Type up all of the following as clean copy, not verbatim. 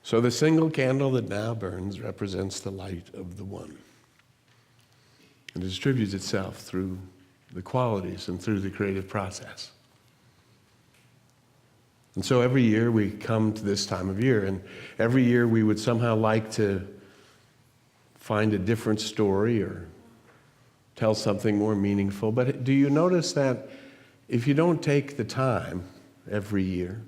So the single candle that now burns represents the light of the one. And it distributes itself through the qualities and through the creative process. And so every year we come to this time of year, and every year we would somehow like to find a different story or tell something more meaningful. But do you notice that if you don't take the time every year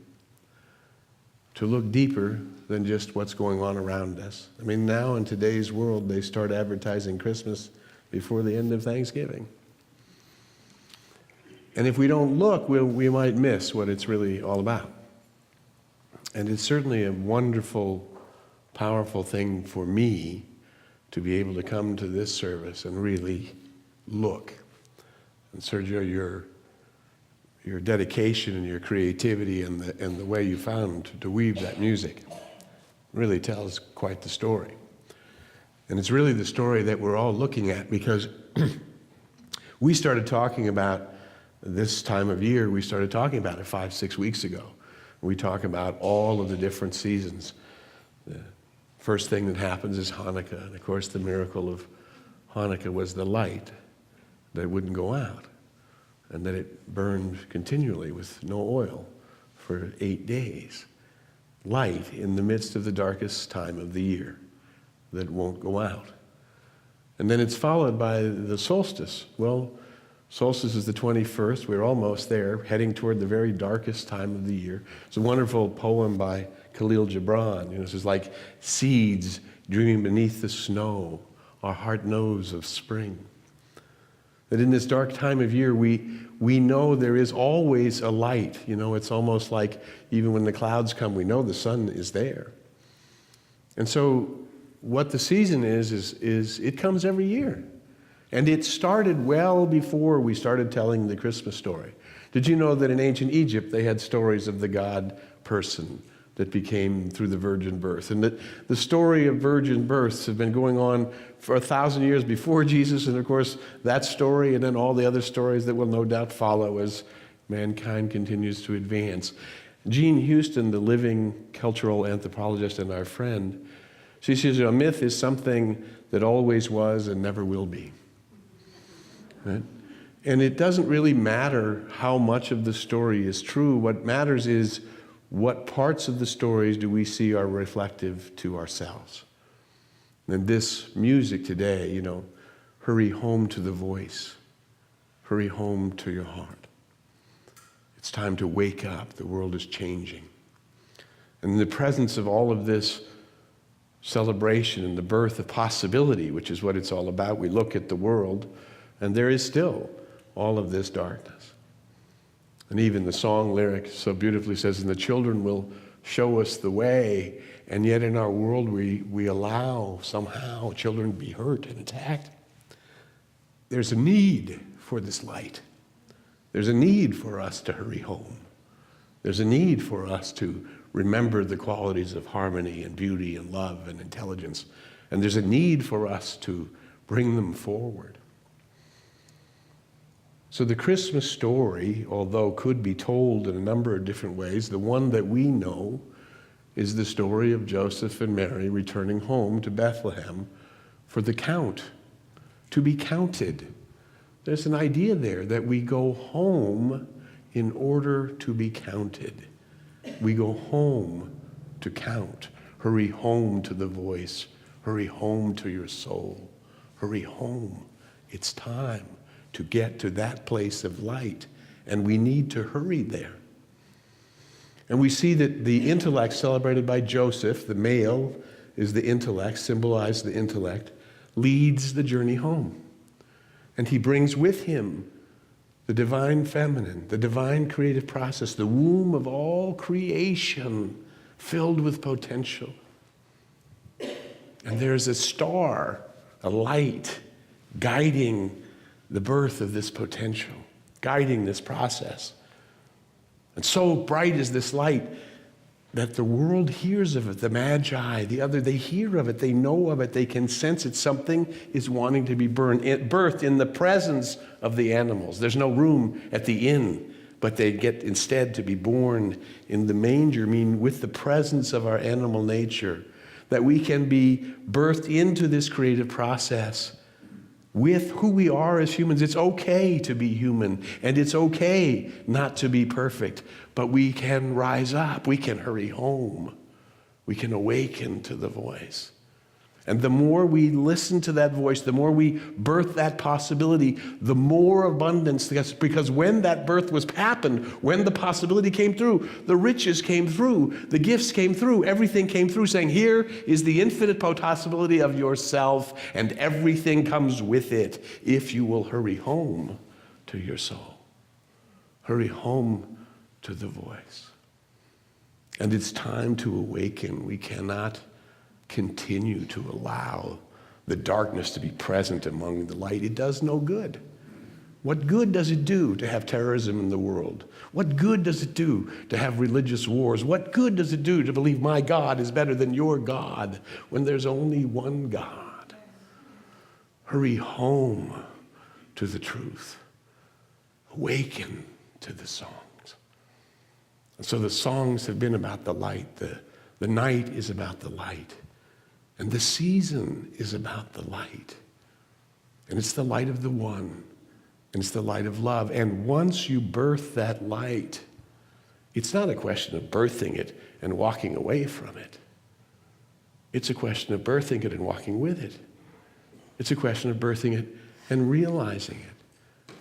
to look deeper than just what's going on around us? I mean, now in today's world, they start advertising Christmas before the end of Thanksgiving. And if we don't look, we might miss what it's really all about. And it's certainly a wonderful, powerful thing for me to be able to come to this service and really look. And Sergio, your dedication and your creativity and the way you found to weave that music really tells quite the story. And it's really the story that we're all looking at, because we started talking about this time of year, we started talking about it 5-6 weeks ago. We talk about all of the different seasons. The first thing that happens is Hanukkah. And of course, the miracle of Hanukkah was the light that wouldn't go out, and that it burned continually with no oil for 8 days. Light in the midst of the darkest time of the year that won't go out. And then it's followed by the solstice. Well, solstice is the 21st. We're almost there, heading toward the very darkest time of the year. It's a wonderful poem by Khalil Gibran. You know, this is like seeds dreaming beneath the snow. Our heart knows of spring. That in this dark time of year, we know there is always a light. You know, it's almost like even when the clouds come, we know the sun is there. And so what the season is it comes every year. And it started well before we started telling the Christmas story. Did you know that in ancient Egypt, they had stories of the God person that became through the virgin birth? And that the story of virgin births have been going on for 1,000 years before Jesus, and of course, that story and then all the other stories that will no doubt follow as mankind continues to advance. Jean Houston, the living cultural anthropologist and our friend, she says a myth is something that always was and never will be. Right? And it doesn't really matter how much of the story is true. What matters is what parts of the stories do we see are reflective to ourselves. And this music today, you know, hurry home to the voice. Hurry home to your heart. It's time to wake up. The world is changing. And in the presence of all of this celebration and the birth of possibility, which is what it's all about, we look at the world, and there is still all of this darkness. And even the song lyric so beautifully says, and the children will show us the way, and yet in our world we allow somehow children to be hurt and attacked. There's a need for this light. There's a need for us to hurry home. There's a need for us to remember the qualities of harmony and beauty and love and intelligence. And there's a need for us to bring them forward. So the Christmas story, although could be told in a number of different ways, the one that we know is the story of Joseph and Mary returning home to Bethlehem for the count, to be counted. There's an idea there that we go home in order to be counted. We go home to count. Hurry home to the voice. Hurry home to your soul. Hurry home. It's time to get to that place of light, and we need to hurry there. And we see that the intellect celebrated by Joseph, the male is the intellect, symbolized the intellect, leads the journey home. And he brings with him the divine feminine, the divine creative process, the womb of all creation filled with potential. And there's a star, a light, guiding the birth of this potential, guiding this process. And so bright is this light that the world hears of it, the magi, the other, they hear of it, they know of it, they can sense it. Something is wanting to be birthed in the presence of the animals. There's no room at the inn, but they get instead to be born in the manger, mean with the presence of our animal nature, that we can be birthed into this creative process with who we are as humans. It's okay to be human, and it's okay not to be perfect, but we can rise up, we can hurry home, we can awaken to the voice. And the more we listen to that voice, the more we birth that possibility, the more abundance. Because when that birth happened, when the possibility came through, the riches came through, the gifts came through, everything came through, saying, here is the infinite possibility of yourself, and everything comes with it if you will hurry home to your soul. Hurry home to the voice. And it's time to awaken. We cannot continue to allow the darkness to be present among the light. It does no good. What good does it do to have terrorism in the world? What good does it do to have religious wars? What good does it do to believe my God is better than your God when there's only one God? Hurry home to the truth. Awaken to the songs. And so the songs have been about the light. The night is about the light. And the season is about the light. And it's the light of the one. And it's the light of love. And once you birth that light, it's not a question of birthing it and walking away from it. It's a question of birthing it and walking with it. It's a question of birthing it and realizing it.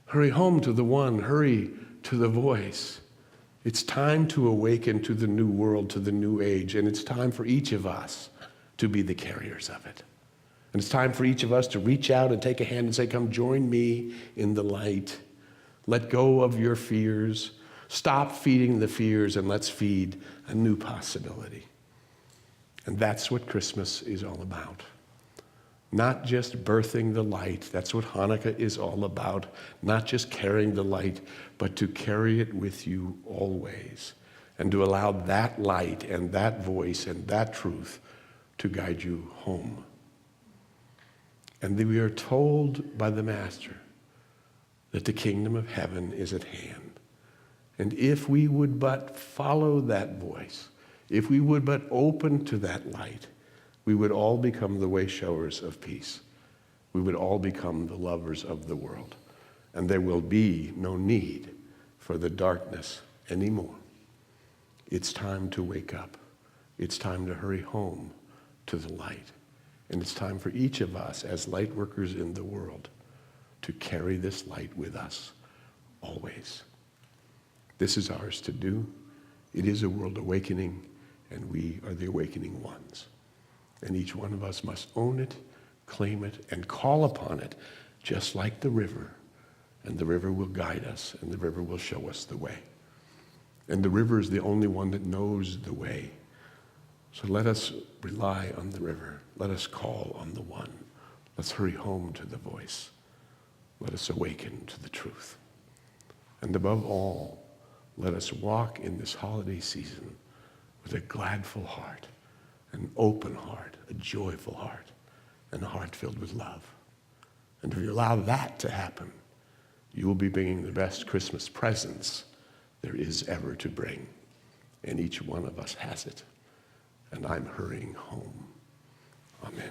Hurry home to the one. Hurry to the voice. It's time to awaken to the new world, to the new age. And it's time for each of us to be the carriers of it. And it's time for each of us to reach out and take a hand and say, come join me in the light. Let go of your fears. Stop feeding the fears and let's feed a new possibility. And that's what Christmas is all about. Not just birthing the light. That's what Hanukkah is all about. Not just carrying the light, but to carry it with you always. And to allow that light and that voice and that truth to guide you home. And we are told by the Master that the kingdom of heaven is at hand. And if we would but follow that voice, if we would but open to that light, we would all become the way showers of peace. We would all become the lovers of the world. And there will be no need for the darkness anymore. It's time to wake up. It's time to hurry home to the light. And it's time for each of us as light workers in the world to carry this light with us always. This is ours to do. It is a world awakening, and we are the awakening ones. And each one of us must own it, claim it, and call upon it, just like the river. And the river will guide us, and the river will show us the way. And the river is the only one that knows the way. So let us rely on the river. Let us call on the one. Let's hurry home to the voice. Let us awaken to the truth. And above all, let us walk in this holiday season with a gladful heart, an open heart, a joyful heart, and a heart filled with love. And if you allow that to happen, you will be bringing the best Christmas presents there is ever to bring. And each one of us has it. And I'm hurrying home. Amen.